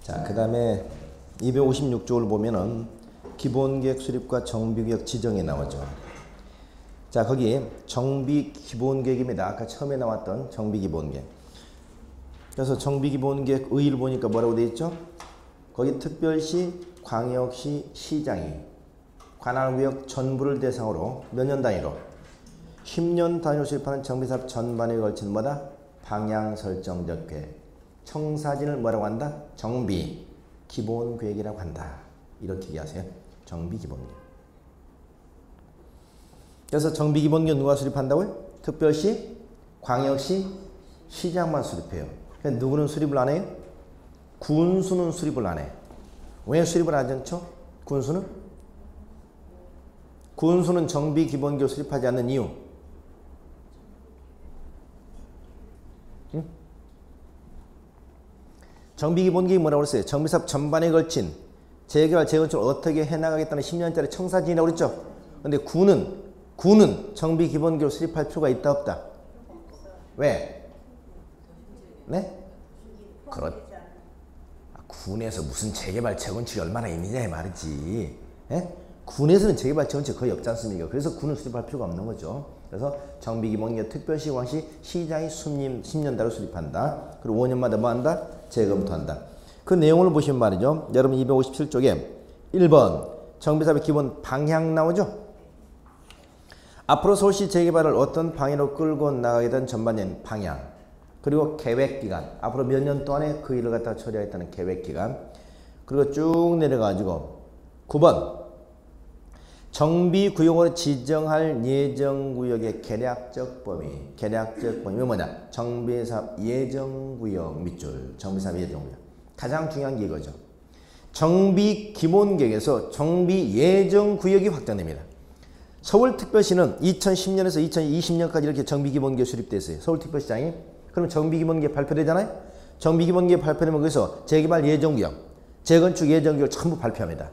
자, 그 다음에 256쪽을 보면은 기본계획 수립과 정비계획 지정이 나오죠. 자, 거기 정비기본계획입니다. 아까 처음에 나왔던 정비기본계획. 그래서 정비기본계획 의의를 보니까 뭐라고 되어 있죠? 거기 특별시, 광역시, 시장이 관할 구역 전부를 대상으로 몇 년 단위로 10년 단위로 수립하는 정비사업 전반에 걸친 뭐다? 방향 설정적 계획. 청사진을 뭐라고 한다? 정비 기본계획이라고 한다. 이렇게 얘기하세요. 정비 기본계획. 그래서 정비 기본계획 누가 수립한다고요? 특별시, 광역시, 시장만 수립해요. 그러니까 누구는 수립을 안 해요? 군수는 수립을 안 해. 왜 수립을 하지 않죠? 군수는 정비 기본계획 수립하지 않는 이유. 정비기본계획이 뭐라고 그랬어요? 정비사업 전반에 걸친 재개발, 재건축을 어떻게 해나가겠다는 10년짜리 청사진이라고 그랬죠? 근데 군은 정비기본계획을 수립할 필요가 있다 없다? 왜? 네? 군에서 무슨 재개발, 재건축이 얼마나 있느냐의 말이지. 예? 군에서는 재개발, 재건축 거의 없지 않습니까? 그래서 군을 수립할 필요가 없는 거죠. 그래서 정비기본계획 특별시, 광시, 시장이 10년대로 수립한다. 그리고 5년마다 뭐 한다? 재검토한다. 그 내용을 보시면 말이죠. 여러분 257쪽에 1번 정비사업의 기본 방향 나오죠. 앞으로 서울시 재개발을 어떤 방향으로 끌고 나가게 된 전반적인 방향. 그리고 계획기간. 앞으로 몇 년 동안에 그 일을 갖다가 처리하겠다는 계획기간. 그리고 쭉 내려가지고 9번 정비구역으로 지정할 예정구역의 계략적 범위. 계략적 범위가 뭐냐? 정비사업 예정구역 밑줄. 정비사업 예정구역. 가장 중요한 게 이거죠. 정비기본계획에서 정비예정구역이 확정됩니다. 서울특별시는 2010년에서 2020년까지 이렇게 정비기본계획 수립됐어요. 서울특별시장이. 그럼 정비기본계획 발표되잖아요. 정비기본계획 발표되면 거기서 재개발 예정구역, 재건축 예정구역 전부 발표합니다.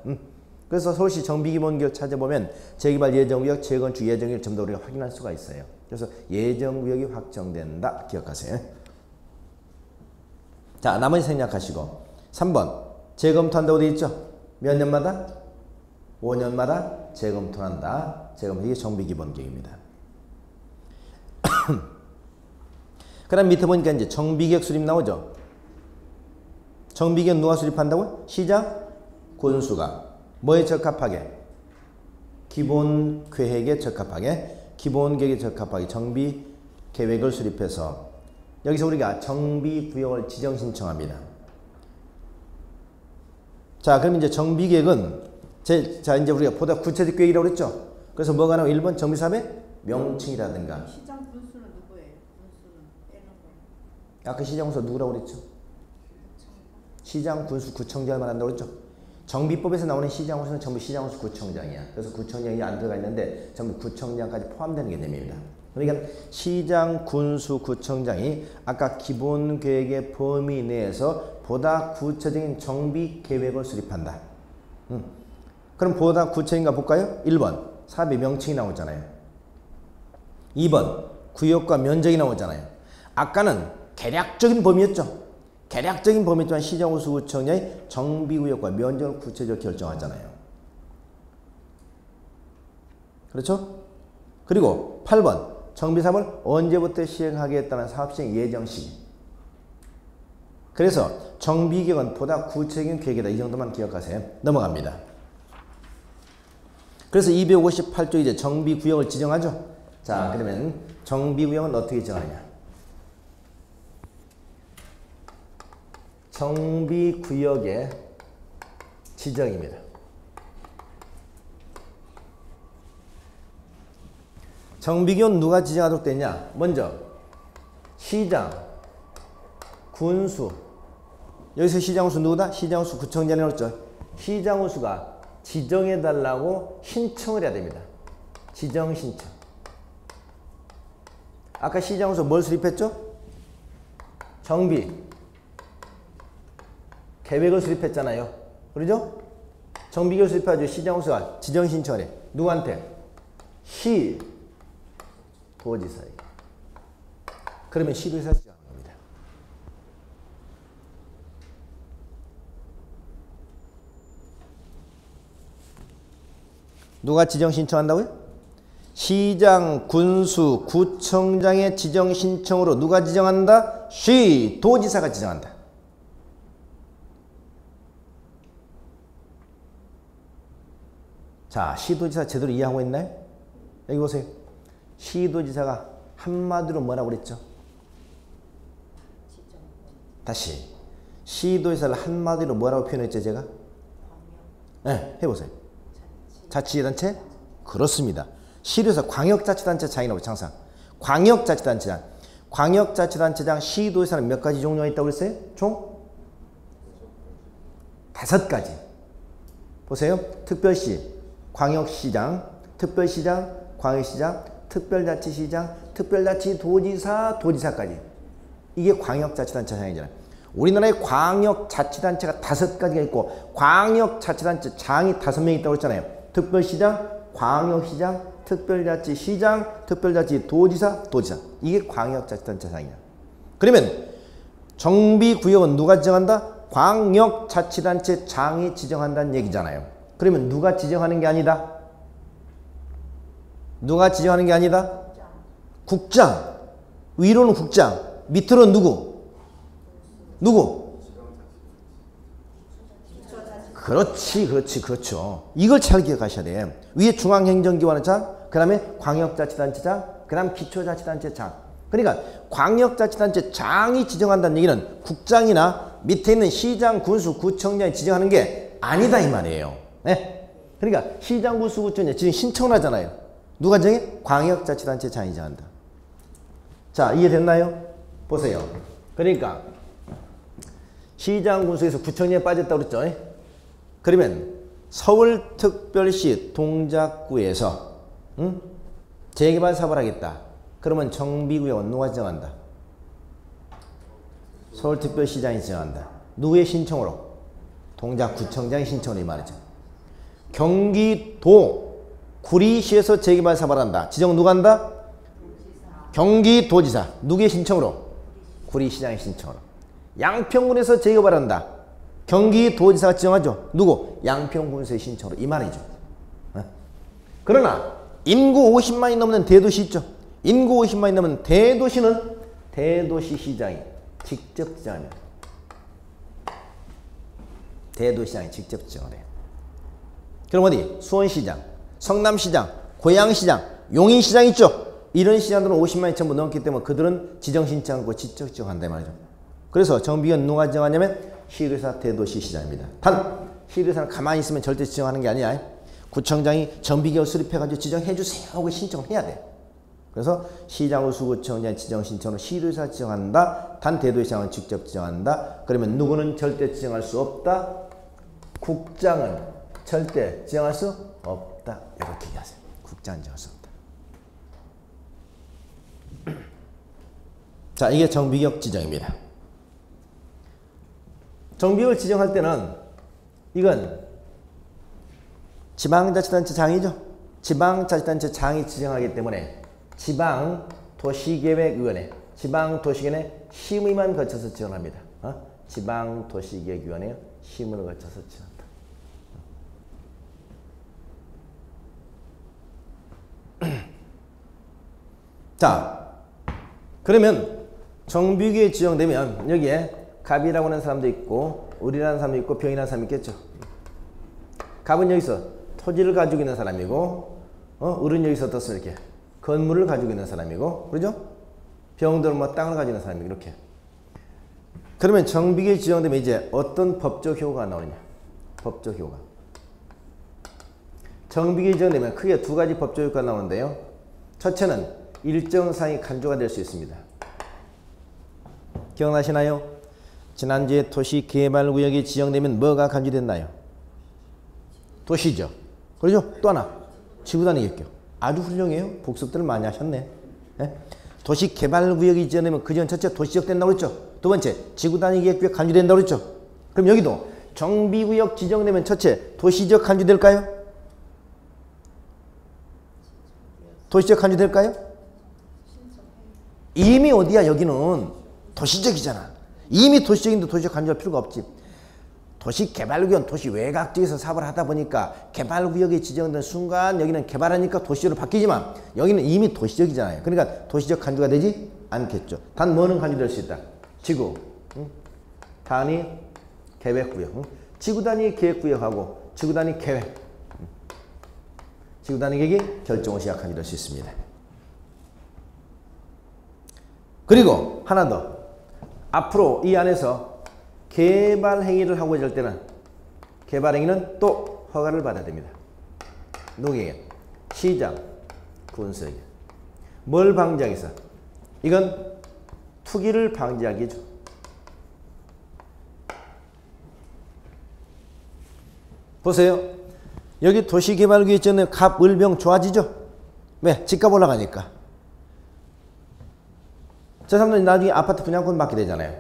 그래서 서울시 정비기본계획 찾아보면 재개발 예정구역, 재건축 예정구역 전부 우리가 확인할 수가 있어요. 그래서 예정구역이 확정된다. 기억하세요. 자, 나머지 생략하시고 3번 재검토한다고 되어 있죠. 몇 년마다? 5년마다 재검토한다. 재검토. 이게 정비기본계획입니다. 그 다음 밑에 보니까 이제 정비계획 수립 나오죠. 정비계획 누가 수립한다고요? 시장, 군수가. 뭐에 적합하게? 기본계획에 적합하게, 기본계획에 적합하게 정비계획을 수립해서 여기서 우리가 정비구역을 지정 신청합니다. 자, 그럼 이제 정비계획은 자, 이제 우리가 보다 구체적 계획이라고 그랬죠? 그래서 뭐가 나오고 1번 정비사업의 명칭이라든가. 시장 군수는 누구예요? 군수는 빼는 거예요. 아까 시장 군수 누구라고 그랬죠? 시장 군수 구청장을 말한다고 그랬죠? 정비법에서 나오는 시장 군수는 전부 시장 군수 구청장이야. 그래서 구청장이 안 들어가 있는데 전부 구청장까지 포함되는 개념입니다. 그러니까 시장 군수 구청장이 아까 기본계획의 범위 내에서 보다 구체적인 정비 계획을 수립한다. 그럼 보다 구체적인가 볼까요? 1번 사업의 명칭이 나오잖아요. 2번 구역과 면적이 나오잖아요. 아까는 계략적인 범위였죠. 계략적인 범위였지만 시장 군수 구청장이 정비구역과 면적을 구체적으로 결정하잖아요. 그렇죠? 그리고 8번 정비사업을 언제부터 시행하겠다는 사업시행 예정 시기. 그래서 정비계획은 보다 구체적인 계획이다. 이 정도만 기억하세요. 넘어갑니다. 그래서 258조 이제 정비구역을 지정하죠. 자, 그러면 정비구역은 어떻게 지정하냐? 정비구역의 지정입니다. 정비구역은 누가 지정하도록 되냐? 먼저 시장, 군수. 여기서 시장 군수 누구다? 시장 군수 구청장이 나왔죠. 시장 군수가 지정해달라고 신청을 해야 됩니다. 지정 신청. 아까 시장 군수 뭘 수립했죠? 정비 계획을 수립했잖아요. 그러죠? 정비계획을 수립하죠. 시장 군수가 지정 신청을 해. 누구한테? 시 도지사에게. 그러면 시도지사 지정하는 겁니다. 누가 지정 신청한다고요? 시장, 군수, 구청장의 지정 신청으로 누가 지정한다? 시도지사가 지정한다. 자, 시도지사 제대로 이해하고 있나요? 여기 보세요. 시도지사가 한마디로 뭐라고 그랬죠? 다시. 시도지사를 한마디로 뭐라고 표현했죠, 제가? 네, 해보세요. 자치단체? 그렇습니다. 시도에서 광역자치단체장이라고 항상. 광역자치단체장. 광역자치단체장 시도에서는 몇 가지 종류가 있다고 그랬어요? 총? 5가지. 보세요. 특별시, 광역시장, 특별시장, 광역시장, 특별자치시장, 특별자치도지사, 도지사까지. 이게 광역자치단체장이잖아요. 우리나라에 광역자치단체가 5가지가 있고 광역자치단체장이 5명 있다고 했잖아요. 특별시장, 광역시장, 특별자치시장, 특별자치도지사, 도지사. 이게 광역자치단체장이야. 그러면 정비구역은 누가 지정한다? 광역자치단체장이 지정한다는 얘기잖아요. 그러면 누가 지정하는 게 아니다? 누가 지정하는 게 아니다? 국장. 위로는 국장. 밑으로는 누구? 누구? 그렇죠. 이걸 잘 기억하셔야 돼요. 위에 중앙행정기관장, 그 다음에 광역자치단체장, 그 다음 기초자치단체장. 그러니까 광역자치단체장이 지정한다는 얘기는 국장이나 밑에 있는 시장, 군수, 구청장이 지정하는 게 아니다 이 말이에요. 네? 그러니까 시장, 군수, 구청장 지금 신청을 하잖아요. 누가 정해? 광역자치단체장이 정한다. 자, 이해됐나요? 보세요. 그러니까 시장, 군수에서 구청장에 빠졌다고 그랬죠. 그러면 서울특별시 동작구에서 재개발 사업을 하겠다. 그러면 정비구역은 누가 지정한다? 서울특별시장이 지정한다. 누구의 신청으로? 동작구청장의 신청으로 이 말이죠. 경기도 구리시에서 재개발 사업을 한다. 지정 누가 한다? 경기도지사. 누구의 신청으로? 구리시장의 신청으로. 양평군에서 재개발 한다. 경기도지사가 지정하죠. 누구? 양평군수의 신청으로. 이 말이죠. 그러나 인구 50만이 넘는 대도시 있죠. 인구 50만이 넘는 대도시는 대도시 시장이 직접 지정합니다. 대도시장이 직접 지정을 해요. 그럼 어디? 수원시장, 성남시장, 고양시장, 용인시장 있죠. 이런 시장들은 50만이 전부 넘기 때문에 그들은 지정 신청하고 직접 지정한다 말이죠. 그래서 정비는 누가 지정하냐면 시도지사, 대도시 시장입니다. 단 시도지사는 가만히 있으면 절대 지정하는 게 아니야. 구청장이 정비계획 수립해가지고 지정해주세요 하고 신청을 해야 돼. 그래서 시장, 수구청장 지정 신청으로 시도지사 지정한다. 단 대도시장은 직접 지정한다. 그러면 누구는 절대 지정할 수 없다. 국장은 절대 지정할 수 없다. 이렇게 얘기하세요. 국장은 지정할 수 없다. 자, 이게 정비계획 지정입니다. 정비계획을 지정할 때는 이건 지방자치단체장이죠. 지방자치단체장이 지정하기 때문에 지방도시계획위원회, 지방도시계획위원회 심의만 거쳐서 지정합니다. 지방도시계획위원회 심의를 거쳐서 지정한다. 자, 그러면 정비계획이 지정되면 여기에 갑이라고 하는 사람도 있고 을이라는 사람도 있고 병이라는 사람이 있겠죠. 갑은 여기서 토지를 가지고 있는 사람이고 을은 여기서 어떻습니까? 이렇게 건물을 가지고 있는 사람이고, 그러죠? 병들은 뭐 땅을 가지고 있는 사람이고, 이렇게. 그러면 정비계획이 지정되면 이제 어떤 법적 효과가 나오느냐? 법적 효과. 정비계획이 지정되면 크게 2가지 법적 효과가 나오는데요. 첫째는 일정 사항이 간주가 될 수 있습니다. 기억나시나요? 지난주에 도시개발구역이 지정되면 뭐가 간주됐나요? 도시죠. 그렇죠? 또 하나 지구단위계획. 아주 훌륭해요. 복습들을 많이 하셨네. 네? 도시개발구역이 지정되면 그 전 첫째 도시적 된다고 그랬죠. 두 번째 지구단위계획 간주된다고 그랬죠. 그럼 여기도 정비구역 지정되면 첫째 도시적 간주될까요? 도시적 간주될까요? 이미 어디야? 여기는 도시적이잖아. 이미 도시적인데 도시적 간주할 필요가 없지. 도시개발구역은 도시 외곽 지역에서 사업을 하다 보니까 개발구역에 지정된 순간 여기는 개발하니까 도시적으로 바뀌지만 여기는 이미 도시적이잖아요. 그러니까 도시적 간주가 되지 않겠죠. 단 뭐는 간주될 수 있다. 지구, 단위 계획구역, 지구 단위 계획구역하고 지구 단위 계획, 지구 단위 계획이 결정을 시작하게 될 수 있습니다. 그리고 하나 더, 앞으로 이 안에서 개발 행위를 하고 있을 때는 개발 행위는 또 허가를 받아야 됩니다. 누구에게? 시장, 군수에게. 뭘 방지하기 위해서? 이건 투기를 방지하기 위해서. 보세요. 여기 도시개발구역 있잖아요. 갑, 을, 병 좋아지죠? 왜? 집값 올라가니까. 저 사람들이 나중에 아파트 분양권 받게 되잖아요.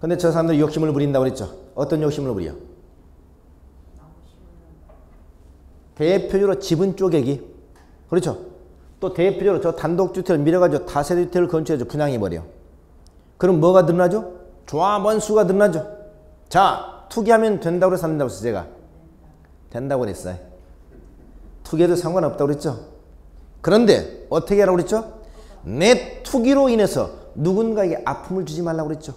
근데 저 사람들이 욕심을 부린다고 그랬죠. 어떤 욕심을 부려? 대표적으로 지분 쪼개기. 그렇죠. 또 대표적으로 저 단독주택을 밀어가지고 다세대주택을 건축해서 분양해버려. 그럼 뭐가 늘어나죠? 조합원 수가 늘어나죠. 자, 투기하면 된다고 그래서 안 된다고 했어요. 제가. 된다고 그랬어요. 투기해도 상관없다고 그랬죠. 그런데 어떻게 하라고 그랬죠? 내 투기로 인해서 누군가에게 아픔을 주지 말라고 그랬죠.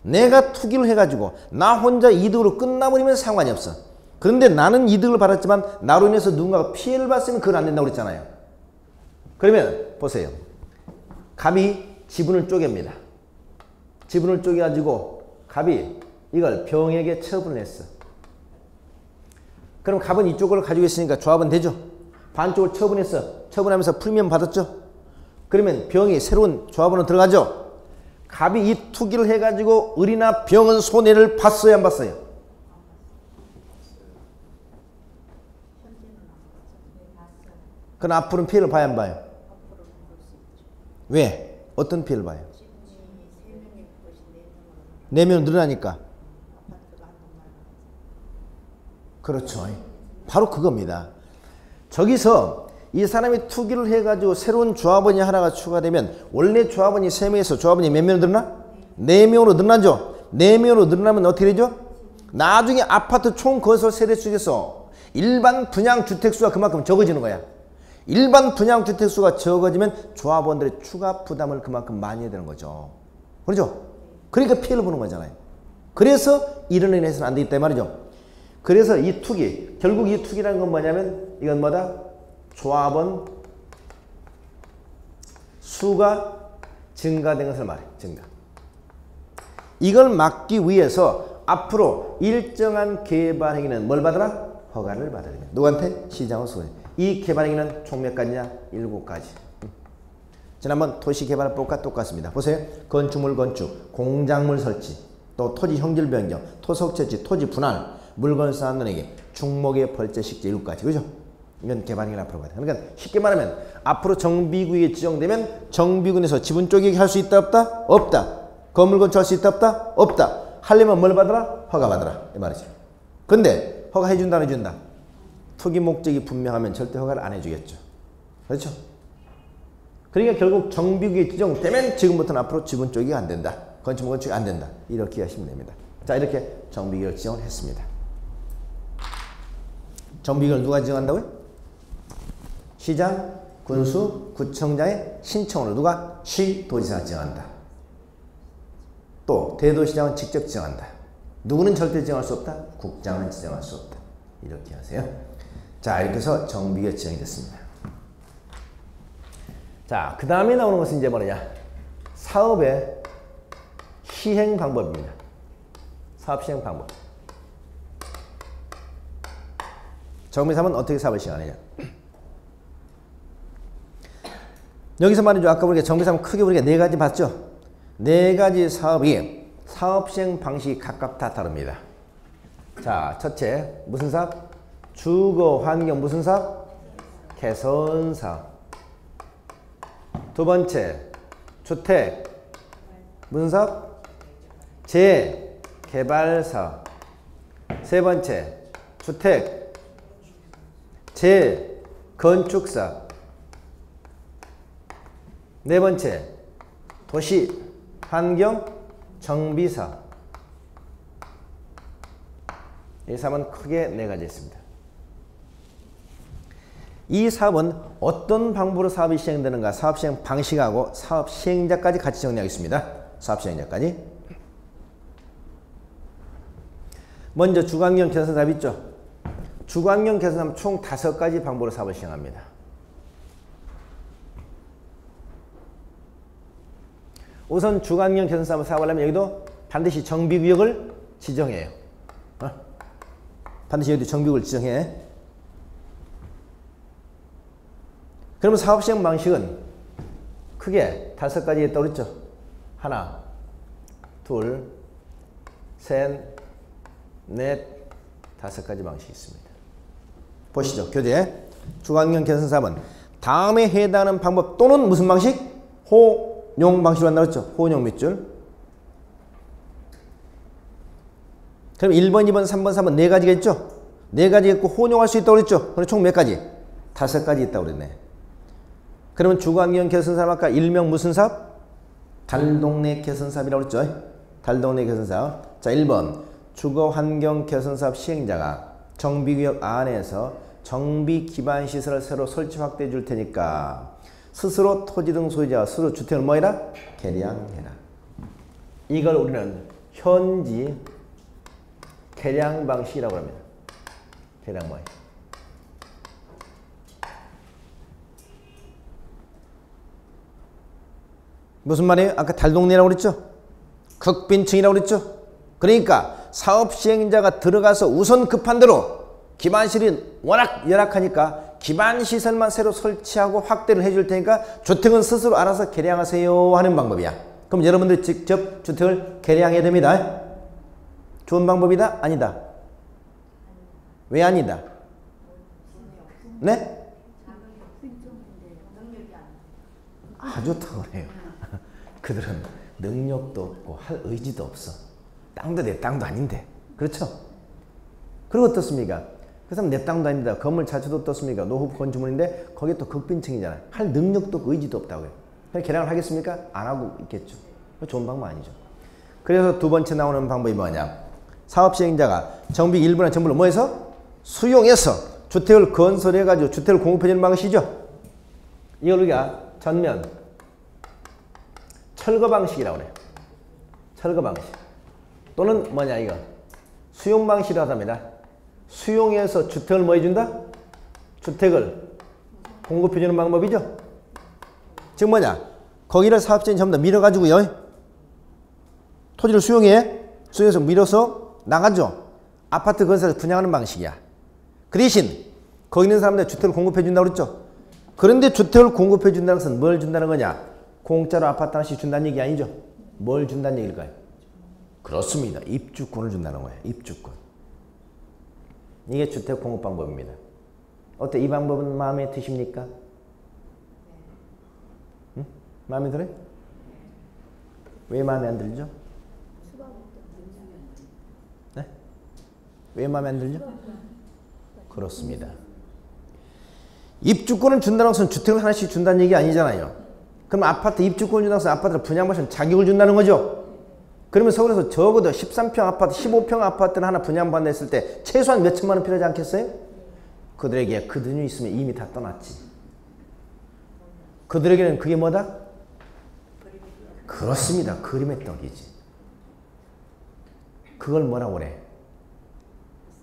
내가 투기를 해가지고 나 혼자 이득으로 끝나버리면 상관이 없어. 그런데 나는 이득을 받았지만 나로 인해서 누군가가 피해를 봤으면 그건 안 된다고 그랬잖아요. 그러면 보세요. 갑이 지분을 쪼갭니다. 지분을 쪼개가지고 갑이 이걸 병에게 처분을 했어. 그럼 갑은 이쪽을 가지고 있으니까 조합은 되죠. 반쪽을 처분했어. 처분하면서 프리미엄 받았죠. 그러면 병이 새로운 조합원으로 들어가죠. 갑이 이 투기를 해가지고 을이나 병은 손해를 봤어요, 안 봤어요? 그럼 앞으로는 피해를 봐야 안 봐요? 왜? 어떤 피해를 봐요? 4명 늘어나니까. 그렇죠. 바로 그겁니다. 저기서 이 사람이 투기를 해가지고 새로운 조합원이 하나가 추가되면 원래 조합원이 3명에서 조합원이 몇 명으로 늘어나? 4명으로 늘어나죠. 4명으로 늘어나면 어떻게 되죠? 나중에 아파트 총 건설 세대 중에서 일반 분양주택수가 그만큼 적어지는 거야. 일반 분양주택수가 적어지면 조합원들의 추가 부담을 그만큼 많이 해야 되는 거죠. 그렇죠? 그러니까 피해를 보는 거잖아요. 그래서 이런 일을 해서는 안 되겠다 이 말이죠. 그래서 이 투기, 결국 이 투기라는 건 뭐냐면 이건 뭐다? 조합원 수가 증가된 것을 말해. 증가. 이걸 막기 위해서 앞으로 일정한 개발 행위는 뭘 받아라? 허가를 받아야 됩니다. 누구한테? 시장을 수행해. 이 개발 행위는 총 몇 가지냐? 7가지. 지난번 도시개발법과 똑같습니다. 보세요. 건축물 건축, 공작물 설치, 또 토지 형질 변경, 토속 채취, 토지 분할, 물건 쌓는 행위, 중목의 벌재 식재 7가지. 그죠? 이건 개발행위를 앞으로 가야 돼. 그러니까 쉽게 말하면 앞으로 정비구역이 지정되면 정비군에서 지분 쪼개기 할 수 있다 없다? 없다. 건물 건축할 수 있다 없다? 없다. 하려면 뭘 받아라? 허가 받아라. 이 말이죠. 근데 허가 해준다 안 해준다? 투기 목적이 분명하면 절대 허가를 안 해주겠죠. 그렇죠? 그러니까 결국 정비구역이 지정되면 지금부터는 앞으로 지분 쪼개기가 안 된다. 건축물 건축이 안 된다. 이렇게 하시면 됩니다. 자, 이렇게 정비구역을 지정을 했습니다. 정비구역을 누가 지정한다고요? 시장, 군수, 구청장의 신청으로 누가? 시도지사가 지정한다. 또 대도시장은 직접 지정한다. 누구는 절대 지정할 수 없다? 국장은 지정할 수 없다. 이렇게 하세요. 자, 이렇게 해서 정비구역 지정이 됐습니다. 자, 그 다음에 나오는 것은 이제 뭐냐? 사업의 시행 방법입니다. 사업 시행 방법. 정비사업은 어떻게 사업을 시행하느냐? 여기서 말이죠. 아까 우리가 정비사업 크게 우리가 4가지 봤죠? 4가지 사업이 사업 시행 방식이 각각 다 다릅니다. 자, 첫째 무슨 사업? 주거 환경 무슨 사업? 개선 사업. 두 번째 주택 무슨 사업? 재개발 사업. 세 번째 주택 재건축 사업. 네 번째, 도시 환경 정비 사업. 이 사업은 크게 네 가지 있습니다. 이 사업은 어떤 방법으로 사업이 시행되는가, 사업 시행 방식하고 사업 시행자까지 같이 정리하겠습니다. 사업 시행자까지. 먼저 주관경 개선 사업 있죠. 주관경 개선 사업은 총 5가지 방법으로 사업을 시행합니다. 우선 주관경 개선 사업을 사업하려면 여기도 반드시 정비구역을 지정해요. 반드시 여기도 정비구역을 지정해. 그러면 사업 시행 방식은 크게 5가지 있다고 그랬죠. 하나, 둘, 셋, 넷, 5가지 방식이 있습니다. 보시죠. 교재. 주관경 개선 사업은 다음에 해당하는 방법 또는 무슨 방식? 호용 방식으로 한다고 했죠. 호용 밑줄. 그럼 1번, 2번, 3번, 4번 4가지가 있죠. 4가지가 있고 혼용할 수 있다고 그랬죠. 그럼 총 몇 가지? 5가지 있다고 그랬네. 그러면 주관경 개선 사업 아까 일명 무슨 사업? 달동네 개선 사업이라고 그랬죠. 달동네 개선 사업. 자, 1번 주거환경 개선 사업 시행자가 정비구역 안에서 정비 기반 시설을 새로 설치 확대해 줄 테니까 스스로 토지 등 소유자와 스스로 주택을 뭐해라? 개량해라. 이걸 우리는 현지 개량 방식이라고 합니다. 개량 방식. 무슨 말이에요? 아까 달동네라고 그랬죠? 극빈층이라고 그랬죠? 그러니까 사업 시행자가 들어가서 우선 급한 대로 기반시설이 워낙 열악하니까 기반시설만 새로 설치하고 확대를 해줄 테니까 주택은 스스로 알아서 개량하세요 하는 방법이야. 그럼 여러분들이 직접 주택을 개량해야 됩니다. 좋은 방법이다? 아니다? 왜 아니다? 네? 아주 탁월해요. 그들은 능력도 없고 할 의지도 없어. 땅도 내 땅도 아닌데. 그렇죠? 그리고 어떻습니까? 그 사람 내 땅도 아닙니다. 건물 자체도 어떻습니까? 노후 건축물인데 거기에 또 극빈층이잖아요. 할 능력도 없고 의지도 없다고요. 그냥 개량을 하겠습니까? 안 하고 있겠죠. 좋은 방법 아니죠. 그래서 두 번째 나오는 방법이 뭐냐? 사업 시행자가 정비 일부나 전부를 뭐해서? 수용해서 주택을 건설해가지고 주택을 공급해주는 방식이죠. 이걸 우리가 전면 철거 방식이라고 그래요. 철거 방식. 또는 뭐냐 이거 수용 방식이라고 합니다. 수용해서 주택을 뭐 해준다? 주택을 공급해주는 방법이죠. 즉 뭐냐? 거기를 사업자인 전부 다 밀어가지고요. 토지를 수용해. 수용해서 밀어서 나가죠. 아파트 건설에서 분양하는 방식이야. 그 대신 거기 있는 사람들 주택을 공급해준다고 그랬죠. 그런데 주택을 공급해준다는 것은 뭘 준다는 거냐? 공짜로 아파트 하나씩 준다는 얘기 아니죠. 뭘 준다는 얘기일까요? 그렇습니다. 입주권을 준다는 거예요. 입주권. 이게 주택 공급 방법입니다. 어때? 이 방법은 마음에 드십니까? 응? 마음에 들어요? 왜 마음에 안 들죠? 네? 왜 마음에 안 들죠? 그렇습니다. 입주권을 준다는 것은 주택을 하나씩 준다는 얘기 아니잖아요. 그럼 아파트 입주권을 준다는 것은 아파트를 분양받으면 자격을 준다는 거죠. 그러면 서울에서 적어도 13평 아파트, 15평 아파트를 하나 분양받는다 했을 때 최소한 몇 천만 원 필요하지 않겠어요? 그들에게 그 돈이 있으면 이미 다 떠났지. 그들에게는 그게 뭐다? 그렇습니다. 그림의 떡이지. 그걸 뭐라고 그래?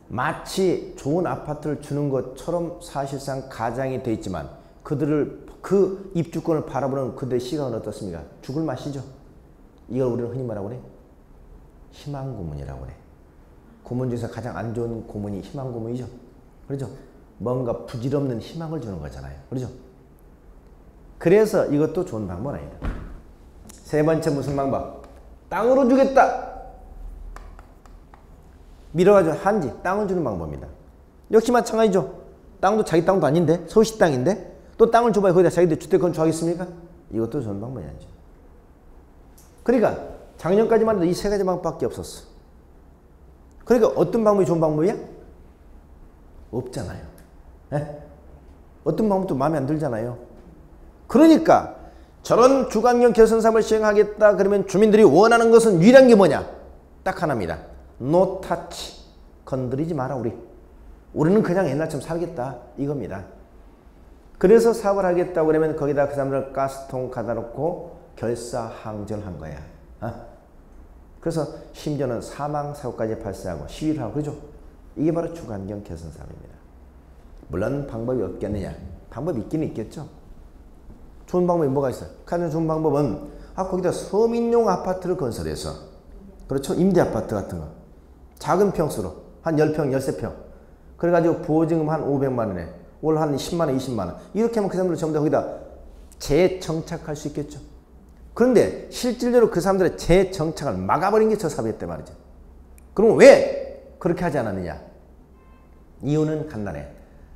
마치 좋은 아파트를 주는 것처럼 사실상 가장이 돼 있지만 그들을 그 입주권을 바라보는 그들의 시각은 어떻습니까? 죽을 맛이죠. 이걸 우리는 흔히 뭐라고 그래? 희망 고문이라고 그래. 고문 중에서 가장 안 좋은 고문이 희망 고문이죠. 그렇죠? 뭔가 부질없는 희망을 주는 거잖아요. 그렇죠? 그래서 이것도 좋은 방법은 아니다. 세 번째 무슨 방법? 땅으로 주겠다. 밀어가지고 한지 땅을 주는 방법입니다. 역시 마찬가지죠. 땅도 자기 땅도 아닌데 서울시 땅인데 또 땅을 줘봐야 거기다 자기들 주택 건축하겠습니까? 이것도 좋은 방법이 아니죠. 그러니까 작년까지만 해도 이 세 가지 방법밖에 없었어. 그러니까 어떤 방법이 좋은 방법이야? 없잖아요. 에? 어떤 방법도 마음에 안 들잖아요. 그러니까 저런 주관경 개선 사업을 시행하겠다 그러면 주민들이 원하는 것은 유일한 게 뭐냐? 딱 하나입니다. 노 타치. 건드리지 마라 우리. 우리는 그냥 옛날처럼 살겠다 이겁니다. 그래서 사업을 하겠다고 그러면 거기다 그 사람들 가스통 가다 놓고 결사항전한 거야. 그래서 심지어는 사망사고까지 발생하고 시위를 하고 그러죠. 이게 바로 주관경 개선 사업입니다. 물론 방법이 없겠느냐. 방법이 있긴 있겠죠. 좋은 방법이 뭐가 있어요? 가장 좋은 방법은 거기다 서민용 아파트를 건설해서 그렇죠. 임대 아파트 같은 거 작은 평수로 한 10평, 13평 그래가지고 보증금 한 500만 원에 월 한 10만 원, 20만 원 이렇게 하면 그 사람들 전부 다 거기다 재정착할 수 있겠죠. 그런데 실질적으로 그 사람들의 재정착을 막아버린 게 저 사업이었단 말이죠. 그럼 왜 그렇게 하지 않았느냐? 이유는 간단해.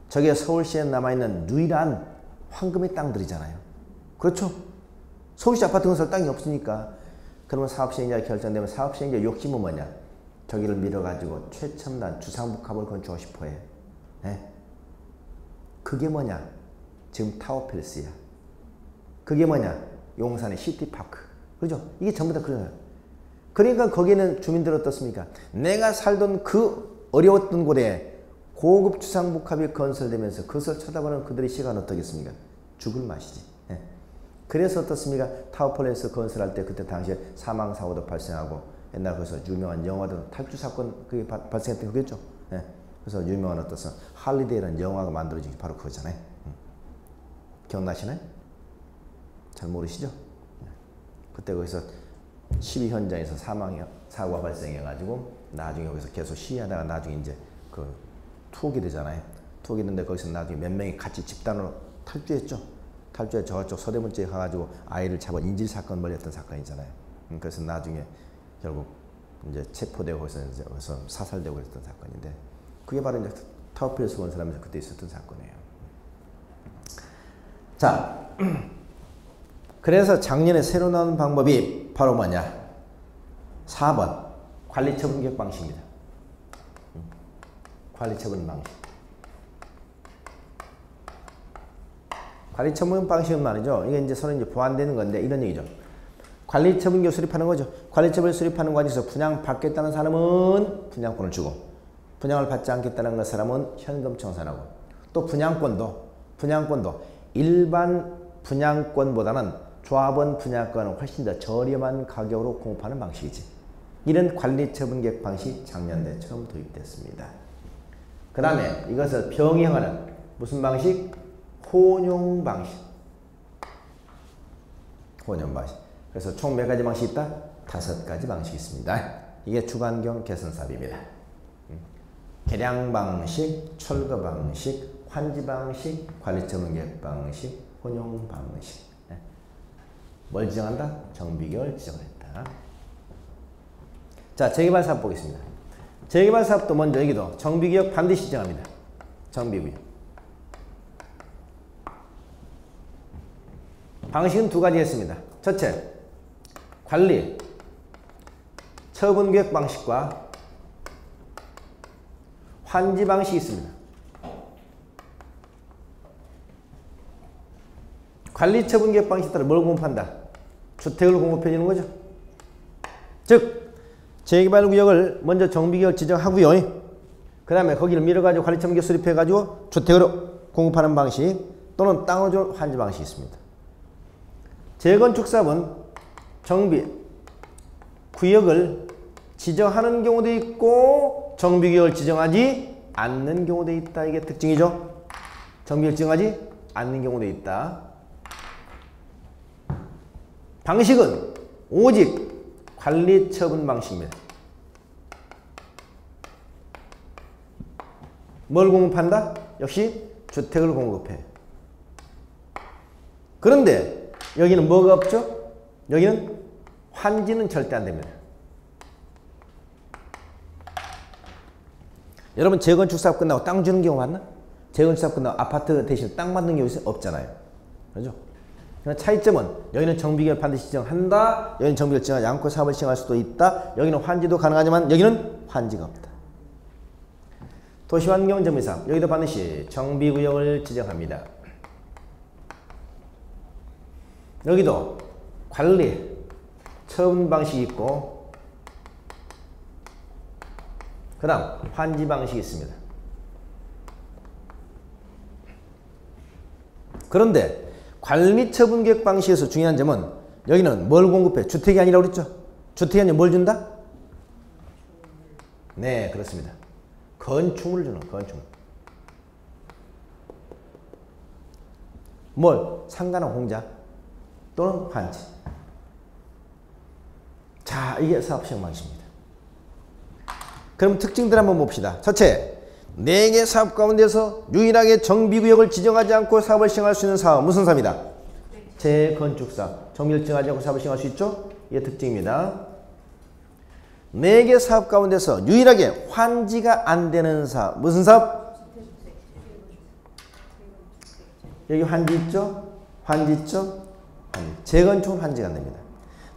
저게 서울시에 남아있는 유일한 황금의 땅들이잖아요. 그렇죠? 서울시 아파트 건설 땅이 없으니까. 그러면 사업시행자가 결정되면 사업시행자 욕심은 뭐냐? 저기를 밀어가지고 최첨단 주상복합을 건축하고 싶어해. 네? 그게 뭐냐? 지금 타워팰리스야. 그게 뭐냐? 용산의 시티파크. 그죠? 이게 전부 다 그래요. 그러니까 거기는 주민들 어떻습니까? 내가 살던 그 어려웠던 곳에 고급 주상복합이 건설되면서 그것을 쳐다보는 그들의 시간 어떻겠습니까? 죽을 맛이지. 예. 그래서 어떻습니까? 타워팰리스 건설할 때 그때 당시에 사망사고도 발생하고 옛날 거기서 유명한 영화도 탈주사건 그게 발생했던 거겠죠. 예. 그래서 유명한 어떤 할리데이라는 영화가 만들어진 게 바로 그거잖아요. 기억나시나요? 잘 모르시죠? 그때 거기서 시위 현장에서 사고가 발생해가지고 나중에 거기서 계속 시위하다가 나중에 이제 그 투옥이 되잖아요. 투옥이 됐는데 거기서 나중에 몇 명이 같이 집단으로 탈주했죠. 탈주해 저쪽 서대문 쪽에 가가지고 아이를 잡아 인질 사건 벌였던 사건이잖아요. 그래서 나중에 결국 이제 체포되고 거기서 사살되고 그랬던 사건인데 그게 바로 이제 타워팰리스 건설하면서 그때 있었던 사건이에요. 자. 그래서 작년에 새로 나온 방법이 바로 뭐냐? 4번 관리처분격 방식입니다. 관리처분 방식. 관리처분 방식은 말이죠. 이게 이제 서로 이제 보완되는 건데 이런 얘기죠. 관리처분격 수립하는 거죠. 관리처분을 수립하는 과정에서 분양받겠다는 사람은 분양권을 주고 분양을 받지 않겠다는 그 사람은 현금 청산하고 또 분양권도 일반 분양권보다는 조합원 분양권은 훨씬 더 저렴한 가격으로 공급하는 방식이지. 이런 관리처분계획 방식 작년에 처음 도입됐습니다. 그 다음에 이것을 병행하는 무슨 방식? 혼용 방식. 혼용 방식. 그래서 총 몇 가지 방식이 있다? 5가지 방식이 있습니다. 이게 주관경 개선 사업입니다. 계량 방식, 철거 방식, 환지 방식, 관리처분계획 방식, 혼용 방식. 뭘 지정한다? 정비계획을 지정을 했다. 자, 재개발 사업 보겠습니다. 재개발 사업도 먼저 여기도 정비계획 반드시 지정합니다. 정비구역. 방식은 2가지 했습니다. 첫째, 관리, 처분계획 방식과 환지 방식이 있습니다. 관리처분계획 방식에 따라 뭘 공급한다? 주택을 공급해 주는 거죠. 즉 재개발구역을 먼저 정비계획을 지정하고요. 그 다음에 거기를 밀어가지고 관리처분계획 수립해가지고 주택으로 공급하는 방식 또는 땅을 주는 환지 방식이 있습니다. 재건축사업은 정비 구역을 지정하는 경우도 있고 정비계획을 지정하지 않는 경우도 있다. 이게 특징이죠. 정비계획을 지정하지 않는 경우도 있다. 방식은 오직 관리처분 방식입니다. 뭘 공급한다? 역시 주택을 공급해. 그런데 여기는 뭐가 없죠? 여기는 환지는 절대 안 됩니다. 여러분 재건축 사업 끝나고 땅 주는 경우 봤나? 재건축 사업 끝나고 아파트 대신 땅 받는 경우 없잖아요. 그렇죠? 차이점은 여기는 정비계획을 반드시 지정한다. 여기는 정비계획을 지정하지 않고 사업을 시행할 수도 있다. 여기는 환지도 가능하지만 여기는 환지가 없다. 도시환경정비사업 여기도 반드시 정비구역을 지정합니다. 여기도 관리, 처분 방식이 있고 그 다음 환지 방식이 있습니다. 그런데 관리 처분 계획 방식에서 중요한 점은 여기는 뭘 공급해? 주택이 아니라고 그랬죠? 주택이 아니라 뭘 준다? 네, 그렇습니다. 건축물을 주는 건축물. 뭘? 상가나 공장 또는 환지. 자, 이게 사업 시행 방식입니다. 그럼 특징들 한번 봅시다. 첫째, 4개 사업 가운데서 유일하게 정비구역을 지정하지 않고 사업을 시행할 수 있는 사업. 무슨 사업이다? 재건축사업. 정비를 지정하지 않고 사업을 시행할 수 있죠? 이게 특징입니다. 4개 사업 가운데서 유일하게 환지가 안 되는 사업. 무슨 사업? 여기 환지 있죠? 환지 있죠? 재건축은 환지가 안 됩니다.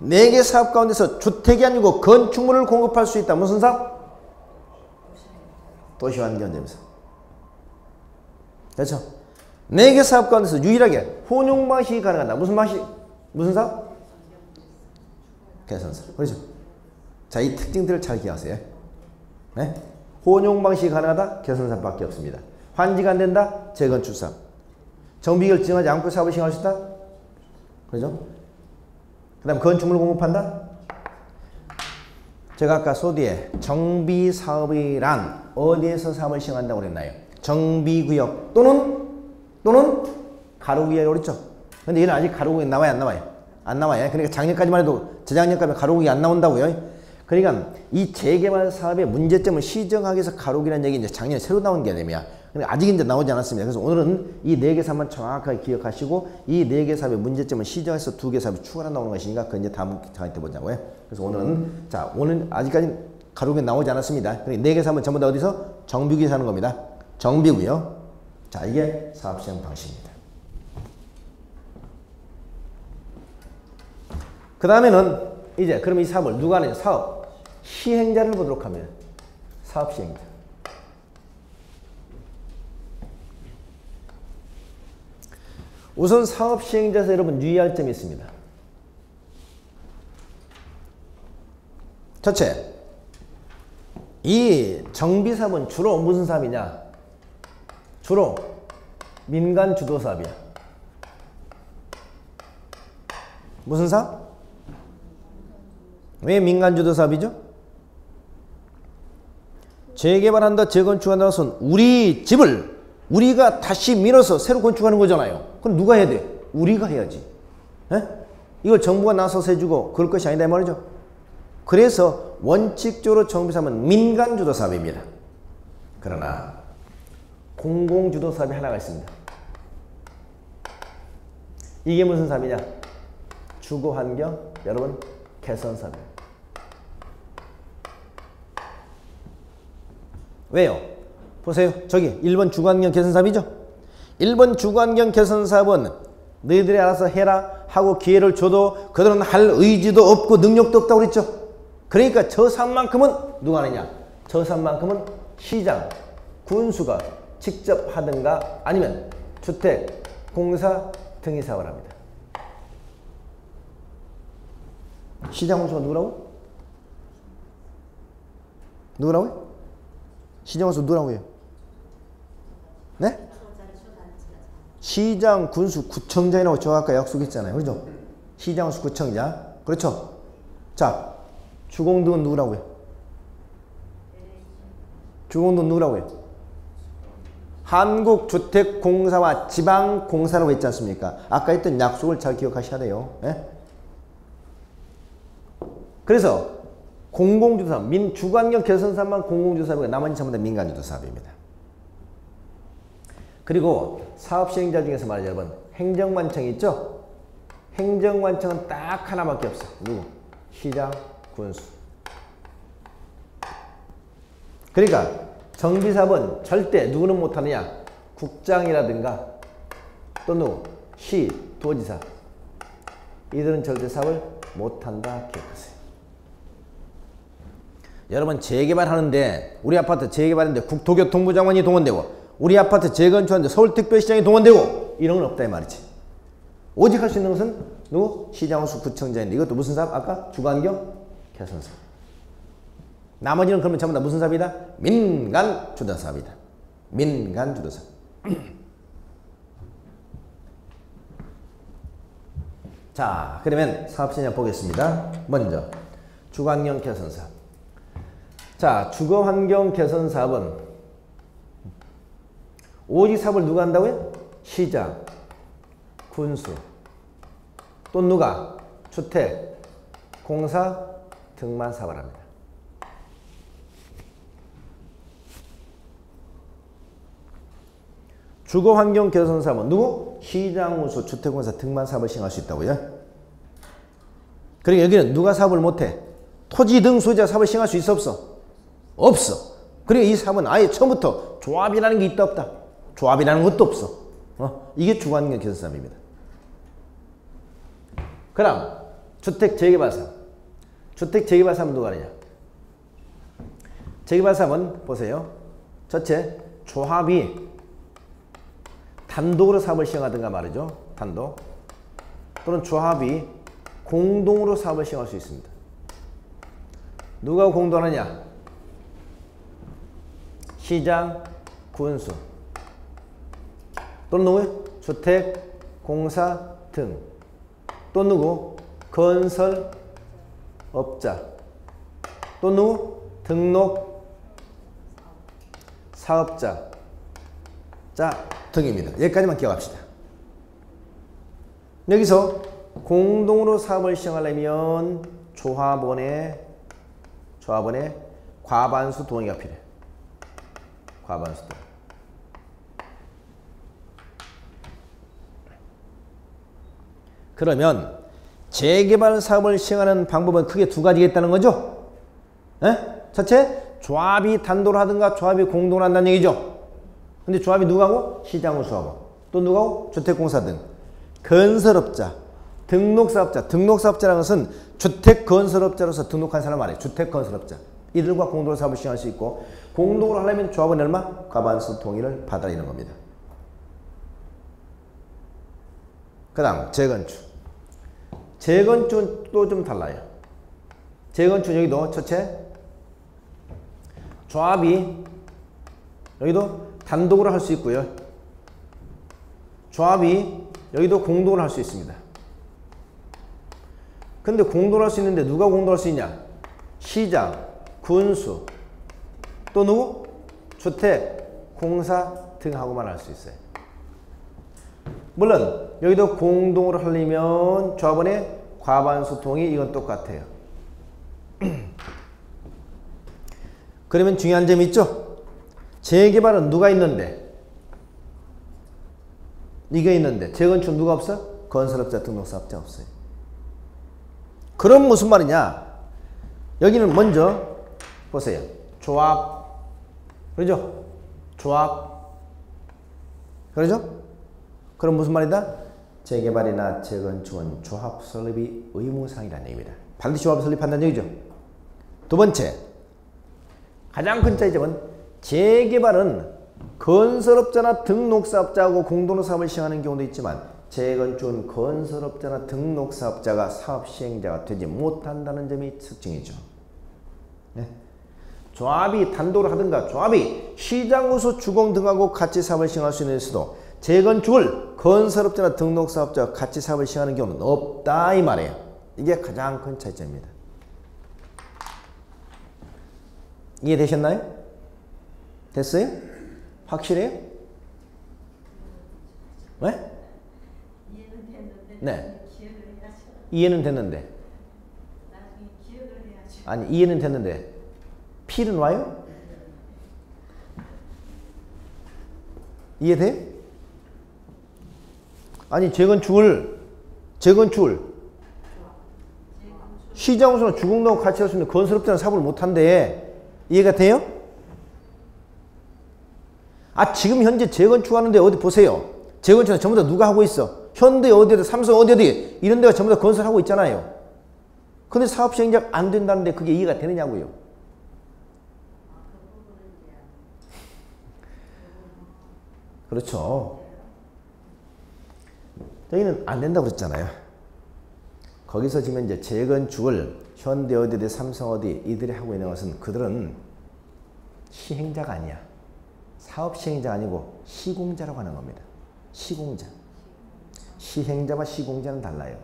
4개 사업 가운데서 주택이 아니고 건축물을 공급할 수 있다. 무슨 사업? 도시환경점에서. 그렇죠? 4개 사업 가운데서 유일하게 혼용 방식이 가능하다. 무슨 방식? 무슨 사업? 개선사업. 그렇죠? 자, 이 특징들을 잘 기억하세요. 네? 혼용 방식이 가능하다. 개선사업밖에 없습니다. 환지가 안 된다. 재건축사업. 정비계획을 지정하지 않고 사업을 시행할 수 있다. 그렇죠? 그 다음 건축물을 공급한다. 제가 아까 소디에 정비사업이란 어디에서 사업을 시행한다고 그랬나요? 정비구역 또는 가로구역이라고 그랬죠? 근데 얘는 아직 가로구역 나와요? 안 나와요? 안 나와요. 그러니까 작년까지만 해도 재작년까지 가로구역이 안 나온다고요. 그러니까 이 재개발 사업의 문제점을 시정하기 위해서 가로구역이라는 얘기 이제 작년에 새로 나온 개념이야. 근데 아직 이제 나오지 않았습니다. 그래서 오늘은 이 4개 사업만 정확하게 기억하시고 이 4개 사업의 문제점을 시정해서 2개 사업이 추가로 나오는 것이니까 그건 이제 다음 강의 때 보자고요. 그래서 오늘은 자, 오늘 아직까지 가로구역 나오지 않았습니다. 그러니까 4개 사업은 전부 다 어디서? 정비구역에서 하는 겁니다. 정비구역. 자, 이게 사업 시행 방식입니다. 그 다음에는 이제 그럼 이 사업을 누가 하느냐? 사업 시행자를 보도록 합니다. 사업 시행자. 우선 사업 시행자에서 여러분 유의할 점이 있습니다. 첫째, 이 정비사업은 주로 무슨 사업이냐? 주로 민간 주도 사업이야. 무슨 사업? 왜 민간 주도 사업이죠? 재개발한다, 재건축한다 것은 우리 집을 우리가 다시 밀어서 새로 건축하는 거잖아요. 그럼 누가 해야 돼? 우리가 해야지. 에? 이걸 정부가 나서서 해주고 그럴 것이 아니다 이 말이죠. 그래서 원칙적으로 정비사업은 민간주도 사업입니다. 그러나 공공주도 사업이 하나가 있습니다. 이게 무슨 사업이냐? 주거환경, 여러분 개선 사업이에요. 왜요? 보세요. 저기 1번 주거환경 개선사업이죠? 1번 주거환경 개선사업은 너희들이 알아서 해라 하고 기회를 줘도 그들은 할 의지도 없고 능력도 없다고 그랬죠? 그러니까 저 사업만큼은 누가 하느냐? 저 사업만큼은 시장, 군수가 직접 하든가 아니면 주택, 공사 등이 사업을 합니다. 시장 군수가 누구라고? 누구라고요? 시장 군수 누구라고요? 네? 시장, 군수, 구청장이라고 저 아까 약속했잖아요. 그렇죠? 시장, 군수, 구청장. 그렇죠? 자, 주공등은 누구라고요? 주공등은 누구라고요? 한국주택공사와 지방공사라고 했지 않습니까? 아까 했던 약속을 잘 기억하셔야 돼요. 네? 그래서 공공주도사업, 주거환경 개선사업만 공공주도사업이고 나머지 전부 다 민간주도사업입니다. 그리고 사업 시행자 중에서 말이죠, 여러분. 행정관청이 있죠? 행정관청은 딱 하나밖에 없어. 누구? 시장, 군수. 그러니까 정비사업은 절대 누구는 못하느냐? 국장이라든가 또 누구? 시, 도지사. 이들은 절대 사업을 못한다 기억하세요. 여러분 재개발하는데 우리 아파트 재개발하는데 국토교통부 장관이 동원되고 우리 아파트 재건축하는데 서울특별시장이 동원되고 이런 건 없다 이 말이지. 오직 할 수 있는 것은 누구? 시장수 구청장인데 이것도 무슨 사업? 아까 주거환경 개선사업. 나머지는 그러면 전부 다 무슨 사업이다? 민간 주도 사업이다. 민간 주도 사업. 자, 그러면 사업 시장 보겠습니다. 먼저 주거환경 개선 사업. 자, 주거환경 개선 사업은 오직 사업을 누가 한다고요? 시장, 군수, 또 누가? 주택, 공사 등만 사업을 합니다. 주거환경 개선 사업은 누구? 시장, 우수, 주택공사 등만 사업을 시행할 수 있다고요. 그리고 여기는 누가 사업을 못해? 토지 등 소유자 사업을 시행할 수 있어 없어? 없어. 그리고 이 사업은 아예 처음부터 조합이라는 게 있다 없다? 조합이라는 것도 없어. 이게 주거환경 개선 사업입니다. 그다음 주택 재개발 사업. 주택 재개발 사업은 누가 하느냐? 재개발 사업은 보세요. 첫째, 조합이 단독으로 사업을 시행하든가 말이죠. 단독. 또는 조합이 공동으로 사업을 시행할 수 있습니다. 누가 공동하느냐? 시장, 군수. 또는 누구? 주택, 공사 등. 또 누구? 건설업자. 또 누구? 등록 사업자. 자, 등입니다. 여기까지만 기억합시다. 여기서 공동으로 사업을 시행하려면 조합원의 과반수 동의가 필요해. 과반수 동의. 그러면 재개발 사업을 시행하는 방법은 크게 두 가지겠다는 거죠? 에? 첫째, 조합이 단독으로 하든가 조합이 공동으로 한다는 얘기죠. 근데 조합이 누가고? 시장, 수하고. 또 누가고? 주택공사 등. 건설업자, 등록사업자. 등록사업자라는 것은 주택건설업자로서 등록한 사람 말이에요. 주택건설업자. 이들과 공동으로 사업을 시행할 수 있고, 공동으로 하려면 조합은 얼마? 과반수 동의를 받아야 하는 겁니다. 그 다음 재건축. 재건축도 좀 달라요. 재건축 여기도 첫째, 조합이 여기도 단독으로 할 수 있고요. 조합이 여기도 공동으로 할 수 있습니다. 근데 공동으로 할 수 있는데 누가 공동으로 할 수 있냐? 시장, 군수, 또 누구? 주택, 공사 등하고만 할 수 있어요. 물론 여기도 공동으로 하려면 조합원의 과반수 동의 이건 똑같아요. 그러면 중요한 점이 있죠? 재개발은 누가 있는데? 이게 있는데 재건축 누가 없어? 건설업자, 등록사업자 없어요. 그럼 무슨 말이냐? 여기는 먼저 보세요. 조합, 그러죠? 조합, 그러죠? 그럼 무슨 말이다? 재개발이나 재건축은 조합 설립이 의무사항이라는 얘기입니다. 반드시 조합을 설립한다는 얘기죠. 두 번째, 가장 큰 차이점은 재개발은 건설업자나 등록사업자하고 공동으로 사업을 시행하는 경우도 있지만 재건축은 건설업자나 등록사업자가 사업 시행자가 되지 못한다는 점이 특징이죠. 네. 조합이 단독으로 하든가 조합이 시장, 우수, 주공 등하고 같이 사업을 시행할 수 있는 데서도 재건축을 건설업자나 등록사업자와 같이 사업을 시행하는 경우는 없다 이 말이에요. 이게 가장 큰 차이점입니다. 이해되셨나요? 됐어요? 확실해요? 네? 이해는 됐는데 네. 기억을 해야죠. 이해는 됐는데. 나중에 기억을 해야죠. 아니 이해는 됐는데 필은 와요? 이해돼? 아니 재건축을 시장, 우수나 주공동하고 같이 할 수 있는 건설업자는 사업을 못한대. 이해가 돼요? 아 지금 현재 재건축하는데 어디 보세요. 재건축은 전부 다 누가 하고 있어? 현대 어디든 삼성 어디 이런 데가 전부 다 건설하고 있잖아요. 근데 사업 시행자가 안 된다는데 그게 이해가 되느냐고요. 그렇죠. 저희는 안 된다고 그랬잖아요. 거기서 지금 이제 재건축을 현대어디, 삼성어디 이들이 하고 있는 것은 그들은 시행자가 아니야. 사업 시행자가 아니고 시공자라고 하는 겁니다. 시공자. 시행자와 시공자는 달라요.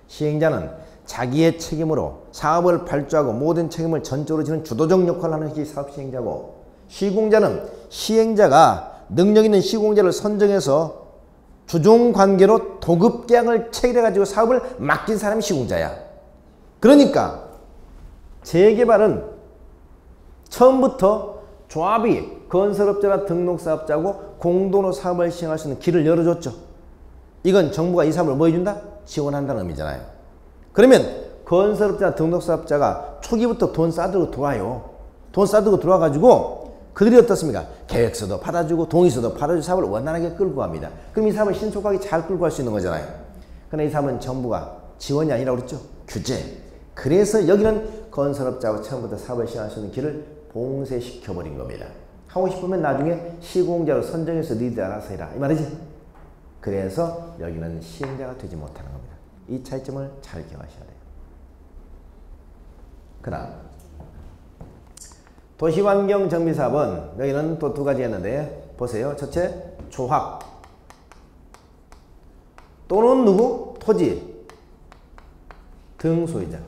시행자는 자기의 책임으로 사업을 발주하고 모든 책임을 전적으로 지는 주도적 역할을 하는 것이 사업 시행자고, 시공자는 시행자가 능력 있는 시공자를 선정해서 주종 관계로 도급 계약을 체결해 가지고 사업을 맡긴 사람이 시공자야. 그러니까 재개발은 처음부터 조합이 건설업자나 등록사업자고 공동으로 사업을 시행할 수 있는 길을 열어줬죠. 이건 정부가 이 사업을 뭐 해준다? 지원한다는 의미잖아요. 그러면 건설업자나 등록사업자가 초기부터 돈 싸들고 들어와요. 돈 싸들고 들어와가지고 그들이 어떻습니까? 계획서도 받아주고 동의서도 받아주고 사업을 원활하게 끌고 갑니다. 그럼 이 사업을 신속하게 잘 끌고 갈 수 있는 거잖아요. 그러나 이 사업은 정부가 지원이 아니라고 그랬죠? 규제. 그래서 여기는 건설업자하고 처음부터 사업을 시행할 수 있는 길을 봉쇄시켜버린 겁니다. 하고 싶으면 나중에 시공자로 선정해서 니들 알아서 해라, 이 말이지. 그래서 여기는 시행자가 되지 못하는 겁니다. 이 차이점을 잘 기억하셔야 돼요. 그러나 도시환경정비사업은 여기는 또 두 가지 했는데 보세요. 첫째, 조합 또는 누구? 토지 등 소유자.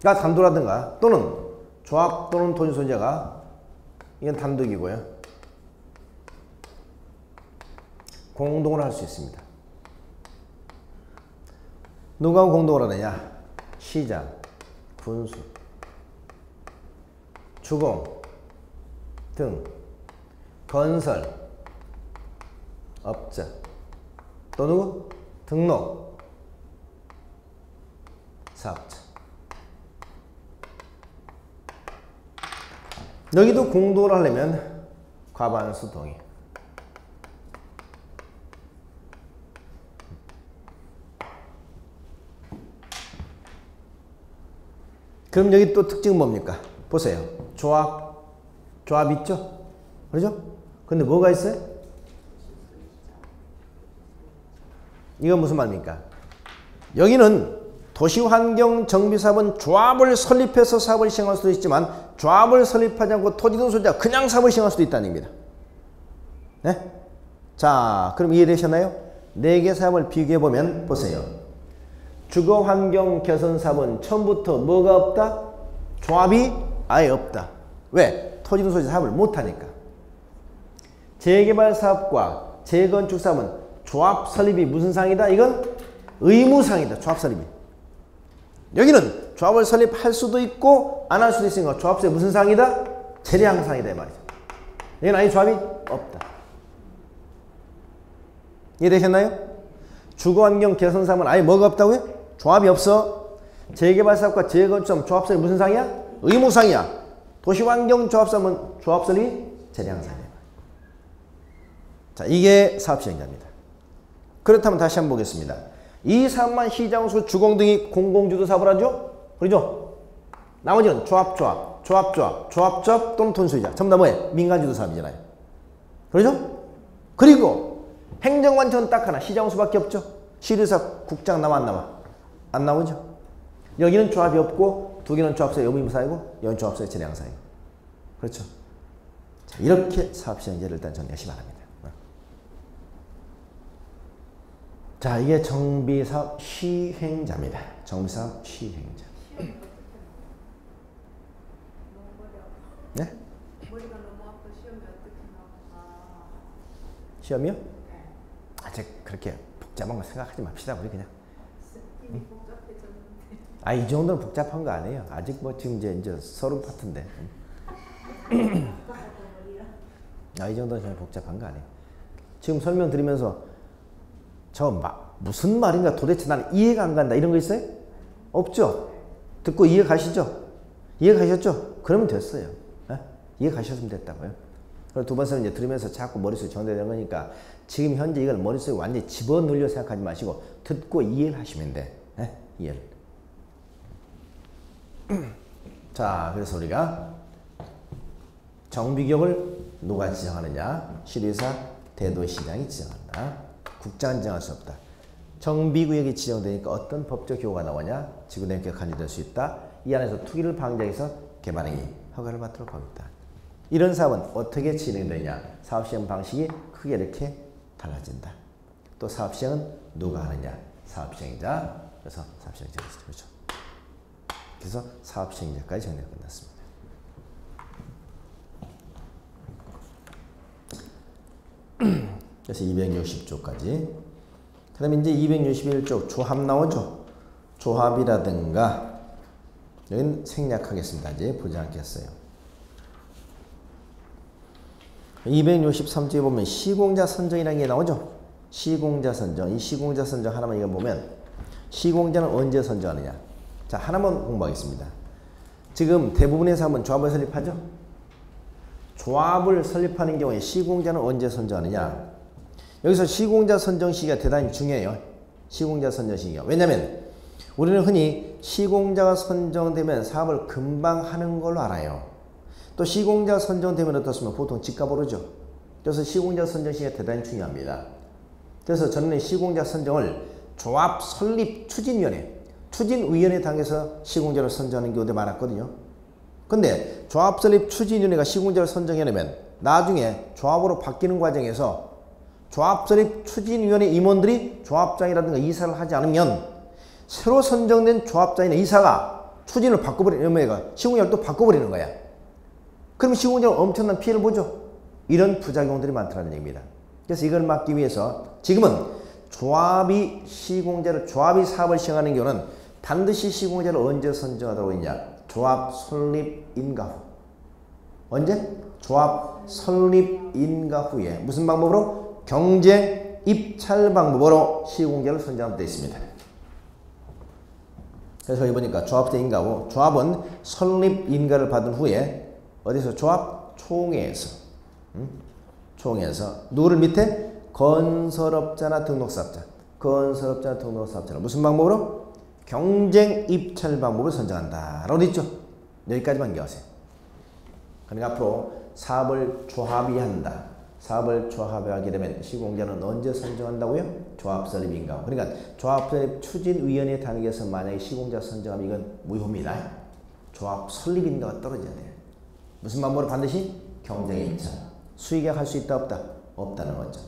가 단독하든가 또는 조합 또는 토지 소유자가, 이건 단독이고요. 공동으로 할 수 있습니다. 누가 공동으로 하느냐? 시장, 군수, 주공 등 건설, 업자 또 누구? 등록, 사업자. 여기도 공동으로 하려면 과반수 동의. 그럼 여기 또 특징은 뭡니까? 보세요. 조합 있죠? 그러죠? 근데 뭐가 있어요? 이건 무슨 말입니까? 여기는 도시환경정비사업은 조합을 설립해서 사업을 시행할 수도 있지만 조합을 설립하지 않고 토지 등 소유자 그냥 사업을 시행할 수도 있다는 얘기입니다. 네? 자, 그럼 이해되셨나요? 4개 사업을 비교해보면 보세요. 주거환경 개선 사업은 처음부터 뭐가 없다? 조합이 아예 없다. 왜? 토지 등 소유자 사업을 못하니까. 재개발 사업과 재건축 사업은 조합 설립이 무슨 상이다? 이건 의무상이다. 조합 설립이. 여기는 조합을 설립할 수도 있고 안 할 수도 있으니까 조합서에 무슨 상이다? 재량상이다 이 말이죠. 여기는 아예 조합이 없다. 이해되셨나요? 주거환경 개선 사업은 아예 뭐가 없다고요? 조합이 없어. 재개발 사업과 재건축 사업은 조합 설립이 무슨 상이야? 의무상이야. 도시환경 조합 사업은 조합 설립이 재량상이야. 자, 이게 사업시행자입니다. 그렇다면 다시 한번 보겠습니다. 이 사업만 시장수 주공 등이 공공주도 사업을 하죠? 그러죠? 나머지는 조합 또는 돈소유자. 전부 다 뭐예요? 민간주도 사업이잖아요. 그러죠? 그리고 행정관청은 딱 하나, 시장수밖에 없죠? 시립사업 국장 남아 안 남아? 안 나오죠? 여기는 조합이 없고 두 개는 조합사의 의무사이고 여기는 조합사의 재량사이고. 그렇죠? 자, 이렇게 사업시행자를 일단 정리하시기 바랍니다. 자, 이게 정비사업 시행자입니다. 정비사업 시행자. 네? 머리가 너무 아파. 시험이 어떻게 나올까? 시험이요? 아직 그렇게 복잡한 거 생각하지 맙시다. 우리 그냥. 이미 복잡해졌는데. 아, 이 정도는 복잡한 거 아니에요. 아직 뭐 지금 이제 서른 파트인데. 아, 이 정도는 그냥 복잡한 거 아니에요. 지금 설명 드리면서 무슨 말인가 도대체 나는 이해가 안 간다 이런 거 있어요? 없죠? 듣고 이해 가시죠? 이해 가셨죠? 그러면 됐어요. 에? 이해 가셨으면 됐다고요. 그리고 두 번째는 이제 들으면서 자꾸 머릿속에 정리되는 거니까 지금 현재 이걸 머릿속에 완전히 집어넣으려 생각하지 마시고 듣고 이해를 하시면 돼. 에? 이해를. 자, 그래서 우리가 정비局누가 지정하느냐? 시립사 대도시장이 지정한다. 국장은 정할 수 없다. 정비구역이 지정되니까 어떤 법적 효과가 나오냐? 지구내역계가 간주될 수 있다. 이 안에서 투기를 방지해서 개발행위 허가를 받도록 하겠다. 이런 사업은 어떻게 진행되냐? 사업 시행 방식이 크게 이렇게 달라진다. 또 사업 시행은 누가 하느냐? 사업 시행자. 그래서 사업 시행자가 있습니다. 그렇죠? 그래서 사업 시행자까지 정리가 끝났습니다. 그래서 260조까지. 그 다음에 이제 261조 조합 나오죠. 조합이라든가 여기는 생략하겠습니다. 이제 보지 않겠어요. 263조에 보면 시공자 선정이라는 게 나오죠. 시공자 선정. 이 시공자 선정 하나만 이거 보면 시공자는 언제 선정하느냐. 자, 하나만 공부하겠습니다. 지금 대부분의 사업은 조합을 설립하죠. 조합을 설립하는 경우에 시공자는 언제 선정하느냐. 여기서 시공자 선정 시기가 대단히 중요해요. 시공자 선정 시기가. 왜냐하면 우리는 흔히 시공자가 선정되면 사업을 금방 하는 걸로 알아요. 또 시공자 선정되면 어떻습니까? 보통 집값 오르죠. 그래서 시공자 선정 시기가 대단히 중요합니다. 그래서 저는 시공자 선정을 조합 설립 추진위원회 단계에서 시공자를 선정하는 경우도 많았거든요. 근데 조합 설립 추진위원회가 시공자를 선정해내면 나중에 조합으로 바뀌는 과정에서 조합 설립 추진위원회 임원들이 조합장이라든가 이사를 하지 않으면 새로 선정된 조합장이나 이사가 추진을 바꿔버리는 의미가 시공자를 또 바꿔버리는 거야. 그럼 시공자가 엄청난 피해를 보죠. 이런 부작용들이 많다는 얘기입니다. 그래서 이걸 막기 위해서 지금은 조합이 사업을 시행하는 경우는 반드시 시공자를 언제 선정하도록 했냐. 조합 설립 인가 후. 언제? 조합 설립 인가 후에 무슨 방법으로? 경쟁 입찰 방법으로 시공자를 선정하면 되어 있습니다. 그래서 여기 보니까 조합제 인가고 조합은 설립 인가를 받은 후에 어디서? 조합 총회에서 총회에서 누구를 밑에? 건설업자나 등록사업자. 건설업자나 등록사업자는 무슨 방법으로? 경쟁 입찰 방법을 선정한다 라고 되어 있죠. 여기까지만 기억하세요. 그러니까 앞으로 사업을 조합이 한다. 사업을 조합하게 되면 시공자는 언제 선정한다고요? 조합 설립 인가. 그러니까 조합 설립 추진위원회 단계에서 만약에 시공자 선정하면 이건 무효입니다. 조합 설립 인가가 떨어져야 돼요. 무슨 방법으로? 반드시 경쟁 입찰. 수익에 할 수 있다 없다? 없다는 거죠.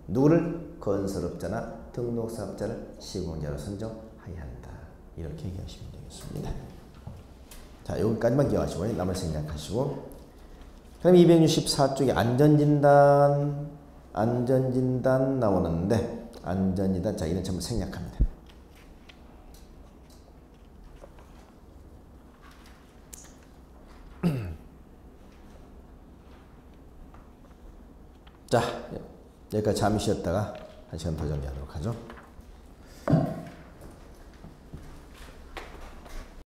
누구를? 건설업자나 등록사업자를 시공자로 선정해야 한다. 이렇게 얘기하시면 되겠습니다. 자, 여기까지만 기억하시고 남을 생략하시고, 그럼 264쪽에 안전진단 나오는데 안전진단, 자, 이런 전부 생략합니다. 자, 여기까지 잠시 쉬었다가 1시간 더 정리하도록 하죠.